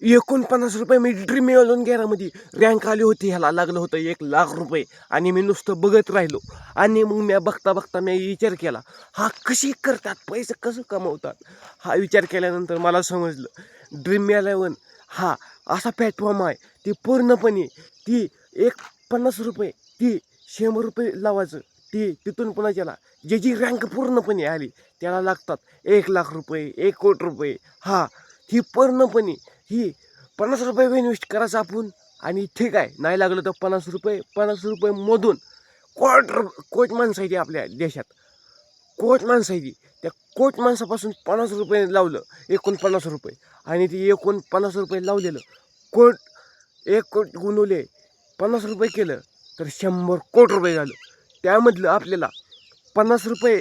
₹49 मी dream eleven गेरामध्ये rank आली होती. ह्याला लागलं होतं ₹1,00,000 आणि मी नुसतं बघत राहिलो. आणि मग मी बघता बघता मी विचार केला, हा कशी करतात, पैसे कसं कमवतात. हा विचार केल्यानंतर मला समजलं ड्रीम इलेव्हन हा असा प्लॅटफॉर्म आहे ती पूर्णपणे ती एक ₹50 ती ₹100 लावायचं. ती तिथून पुन्हा त्याला ज्याची रँक पूर्णपणे आली त्याला लागतात ₹1,00,000 ₹1,00,00,000. हा ही पूर्णपणे ही ₹50 इन्व्हेस्ट करायचं आपण. आणि ठीक आहे, नाही लागलं तर ₹50 मधून कोट माणसं आहे ती आपल्या देशात. कोट माणसं आहे ती. त्या कोट माणसापासून ₹50 लावलं, ₹49 आणि ती ₹49 लावलेलं कोट 1 कोट गुणवले ₹50 केलं तर ₹100 झालं. त्यामधलं आपल्याला ₹50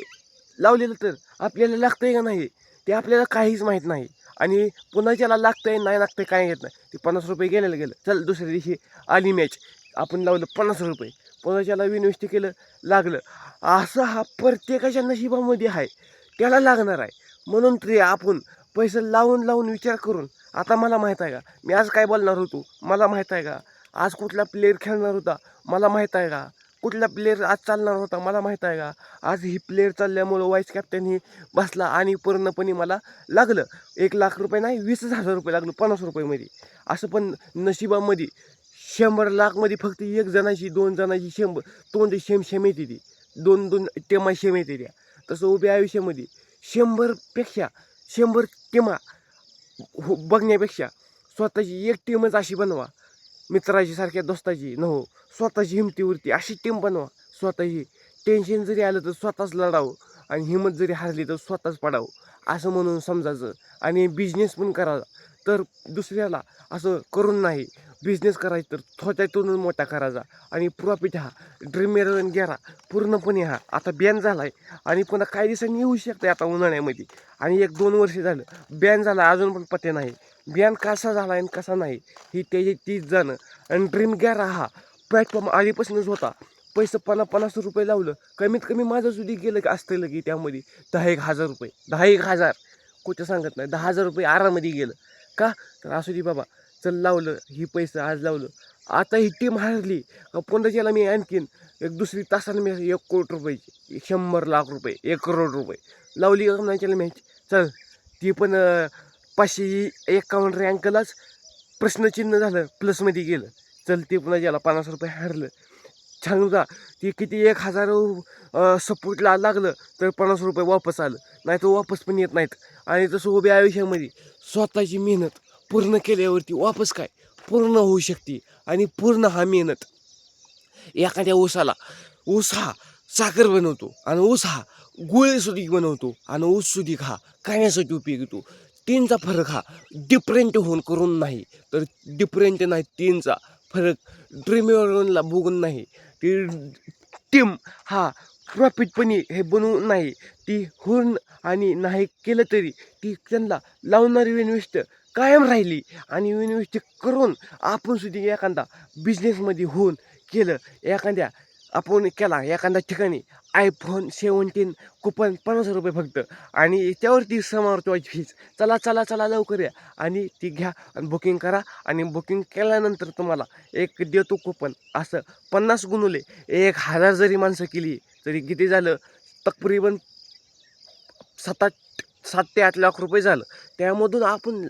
लावलेलं तर आपल्याला लागतंय का नाही ते आपल्याला काहीच माहीत नाही. आणि पुन्हा त्याला लागतंय नाही लागतंय काय येत नाही. ते ₹50 गेलेलं गेलं. चल दुसऱ्या दिवशी आली मॅच, आपण लावलं ₹50, पुन्हा त्याला इन्व्हेस्ट केलं, लागलं. असं हा प्रत्येकाच्या नशिबामध्ये आहे, त्याला लागणार आहे. म्हणून तरी आपण पैसे लावून लावून विचार करून, आता मला माहीत आहे का मी आज काय बोलणार होतो, मला माहीत आहे का आज कुठला प्लेअर खेळणार होता, मला माहीत आहे का कुठला प्लेअर आज चालणार होता, मला माहीत आहे का आज ही प्लेअर चालल्यामुळं वाईस कॅप्टन ही बसला आणि पूर्णपणे मला लागलं ₹1,00,000 नाही ₹20,000 लागलं ₹50 असं पण नशिबामध्ये 100,00,000 फक्त एक जणाची 2 जणाची 100 तोंड शेम येते ती, 2-2 टीमा शेम येते त्या. तसं उभ्या आयुष्यामध्ये 100पेक्षा 100 टीमा बघण्यापेक्षा स्वतःची एक टीमच अशी बनवा, मित्राची सारख्या दोस्ताची न हो, स्वतःची हिमतीवरती अशी टीम बनवा. स्वतःची टेन्शन जरी आलं तर स्वतःच लढावं आणि हिंमत जरी हरली तर स्वतःच पडावं असं म्हणून समजायचं. आणि बिझनेस पण करावा तर दुसऱ्याला असं करून नाही, बिझनेस करायचं तर छोट्यातूनच मोठा करायचा. आणि प्रॉफिट हा ड्रीम इलेव्हन गेला पूर्णपणे हा आता बॅन झाला आहे आणि पुन्हा काही दिवसांनी येऊ शकते आता उन्हाळ्यामध्ये. आणि 1-2 वर्ष झालं बॅन झाला, अजून पण पत्ते नाही बॅन कसा झाला आणि कसा नाही ही त्याची तीच जाणं. आणि ड्रीम गेला हा प्लॅटफॉर्म आधीपासूनच होता. पैसे ₹50 लावलं, कमीत कमी माझं सुद्धा गेलं असतं की त्यामध्ये ₹10,000 10,000 कुठं सांगत नाही, ₹10,000 आरामध्ये गेलं का. तर असू दे बाबा, चल लावलं ही पैसे आज लावलं. आता ही टीम हारली पुन्हा त्याला मी आणखीन एक दुसरी तासानं मी ₹1,00,00,000 ₹100,00,000 ₹1,00,00,000 लावली का नाही त्याला मॅच. चल ती पण 551 रँकलाच प्रश्नचिन्ह झालं, प्लसमध्ये गेलं. चल ते पुन्हा ज्याला ₹50 हारलं. समजा ती किती 1,000 सपोर्टला लागलं तर ₹50 वापस आलं, नाही तर वापस पण येत नाहीत. आणि तसं उभ्या आयुष्यामध्ये स्वतःची मेहनत पूर्ण केल्यावरती वापस काय पूर्ण होऊ शकते. आणि पूर्ण हा मेहनत एखाद्या ऊस हा साखर बनवतो आणि ऊस हा गुळसुद्धा बनवतो आणि ऊससुद्धा हा खाण्यासाठी उपयोग येतो. तीनचा फरक हा डिफरंट होऊन करून नाही तर डिफरंट नाही, तीनचा फरक ड्रीम इलेव्हनला बघून नाही, ती टीम हा प्रॉफिटपणे हे बनवून नाही ती होऊन. आणि नाही केलं तरी ती त्यांना लावणारी इन्व्हेस्ट कायम राहिली. आणि इन्व्हेस्ट करून आपण सुद्धा एखादा बिझनेसमध्ये होऊन केलं, एखाद्या आपण केला एखाद्या ठिकाणी iPhone 17 कुपन ₹50 फक्त. आणि त्यावरती समोरची फीज चला चला चला लवकर या आणि ती घ्या आणि बुकिंग करा. आणि बुकिंग केल्यानंतर तुम्हाला एक देतो कुपन. असं 50 गुणुले 1,000 जरी माणसं केली तरी किती झालं, तकरीबन 7 ते 8 लाख रुपये झालं. त्यामधून आपण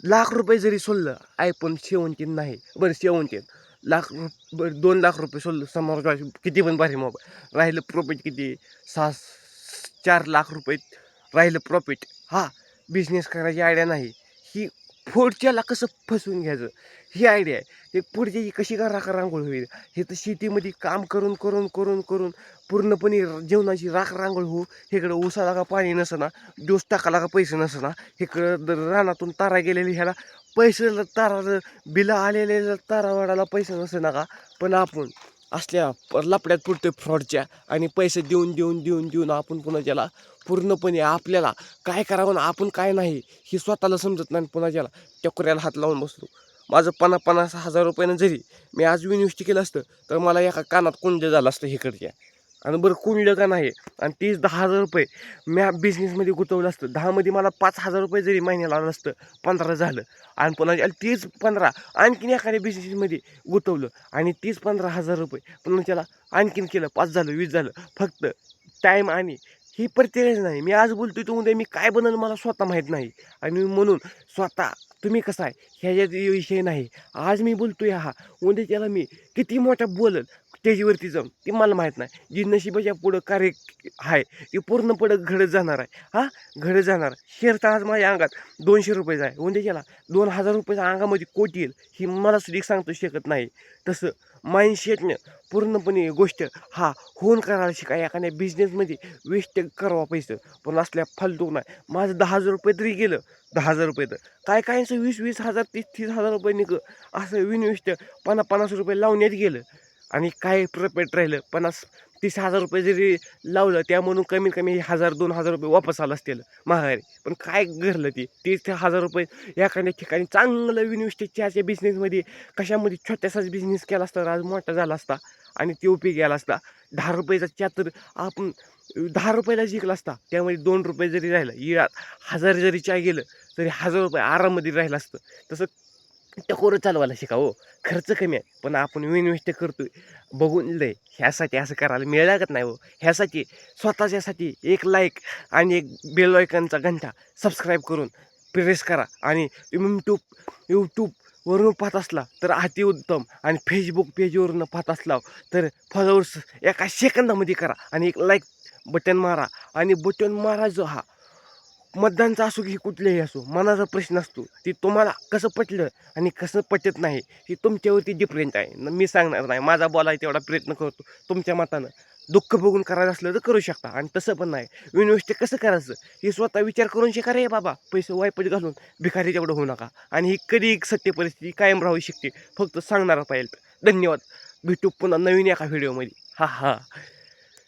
₹1,00,000 जरी सोडलं, iPhone 17 नाही बरं 17 लाख बरं ₹2,00,000 सोडलं समोर किती पण भारी मोबाईल राहिलं प्रॉफिट किती 4 लाख रुपये राहिलं प्रॉफिट. हा बिझनेस करायची आयडिया नाही, ही पुढच्याला कसं फसवून घ्यायचं ही आयडिया आहे. ते पुढची कशी रांगोळ होईल हे तर शेतीमध्ये काम करून करून करून करून पूर्णपणे जेवणाची रांगोळ होऊ. इकडं ऊसाला का पाणी नसना, डोस टाकाला का पैसे नसना, इकडं रानातून तारा गेलेली ह्याला पैसे तारा बिलं आलेले तारावाडाला पैसे नसे का. पण आपण असल्या लपड्यात पुरतोय फ्रॉडच्या आणि पैसे देऊन देऊन देऊन देऊन आपण पुन्हा त्याला पूर्णपणे आपल्याला काय करावं ना आपण काय नाही हे स्वतःला समजत नाही. पुन्हा त्याला टकोऱ्याला हात लावून बसतो. माझं 50,000 रुपयानं जरी मी आज इन्व्हेस्ट केलं असतं तर मला एका कानात कुंड झालं असतं इकडच्या. आणि बरं कुणलं का नाही. आणि 10,000 रुपये म्या बिझनेसमध्ये गुंतवलं असतं. 10मध्ये मला 5,000 रुपये जरी महिन्याला आलं असतं, 15 झालं. आणि पुन्हा 30-15 आणखीन एखाद्या बिझनेसमध्ये गुंतवलं आणि 30-15,000 रुपये पुन्हा त्याला आणखीन केलं, 5 झालं, 20 झालं. फक्त टाईम आणि ही प्रत्येकच नाही. मी आज बोलतोय तर उद्या मी काय बनल मला स्वतः माहीत नाही. आणि म्हणून स्वतः तुम्ही कसं आहे ह्याच्यात विषय नाही. आज मी बोलतोय उद्या त्याला मी किती मोठा बोलल स्टेजवरती जाऊन ते मला माहीत नाही. जी नशिबाच्या पुढं कार्य आहे ते पूर्णपणे घडत जाणार आहे. घडत जाणार. शेअर तर आज माझ्या अंगात 200 रुपयाचा आहे. उद्या त्याला 2,000 रुपयाच्या अंगामध्ये कोटी येईल ही मला सुद्धा सांगतो शकत नाही. तसं माइंडसेटनं पूर्णपणे गोष्ट होऊन करायला शिकाय. एखाद्या बिझनेसमध्ये वेस्ट करावा पैसे पण असल्या फालतू नाही. माझं 10,000 रुपये तरी गेलं. 10,000 रुपये तर काय कायचं 20,000 30,000 रुपये निघ असं विनवेस्ट 50 रुपये लावण्यात गेलं. आणि काय प्रॉफिट राहिलं 30,000 रुपये जरी लावलं त्या म्हणून कमीत कमी 1,000-2,000 रुपये वापस आलं असतील माघारी. पण काय घरलं ते 30,000 रुपये एखाद्या ठिकाणी चांगलं इन्व्हेस्ट चहाच्या बिझनेसमध्ये कशामध्ये छोट्यासाच बिझनेस केला असता आज मोठा झाला असता आणि ते उपयोग गेला असता. 10 रुपयाचा चहा तर आपण 10 रुपयाला जिंकला असता. त्यामध्ये 2 रुपये जरी राहिलं 1,000 जरी चहा गेलं तरी 1,000 रुपये आराममध्ये राहिलं असतं. तसं टकोरं चालवायला शिका खर्च कमी आहे पण आपण इन्व्हेस्ट करतोय बघून लय ह्यासाठी असं करायला मिळ लागत नाही ह्यासाठी स्वतःच्यासाठी एक लाईक आणि एक बेल आयकॉनचा घंटा सबस्क्राईब करून प्रेस करा. आणि यूट्यूबवरून पाहत असला तर अतिउत्तम. आणि फेसबुक पेजवरून पाहत असला तर फॉलोअर्स एका सेकंदामध्ये करा आणि एक लाईक बटन मारा. आणि बटन मारा जो मतदानचा असो की कुठलेही असो मनाचा प्रश्न असतो ती तुम्हाला कसं पटलं आणि कसं पटत नाही हे तुमच्यावरती डिफरंट आहे. मी सांगणार नाही. माझा बोलायचा तेवढा प्रयत्न करतो. तुमच्या मतानं दुःख बघून करायचं असलं तर करू शकता. आणि तसं पण नाही. इन्व्हेस्ट कसं करायचं हे स्वतः विचार करून शिका रे बाबा. पैसे वायपट घालून भिकारी तेवढं होऊ नका. आणि ही कधी सत्य परिस्थिती कायम राहू शकते फक्त सांगणारा पाहिजे. धन्यवाद. भेटू पुन्हा नवीन एका व्हिडिओमध्ये.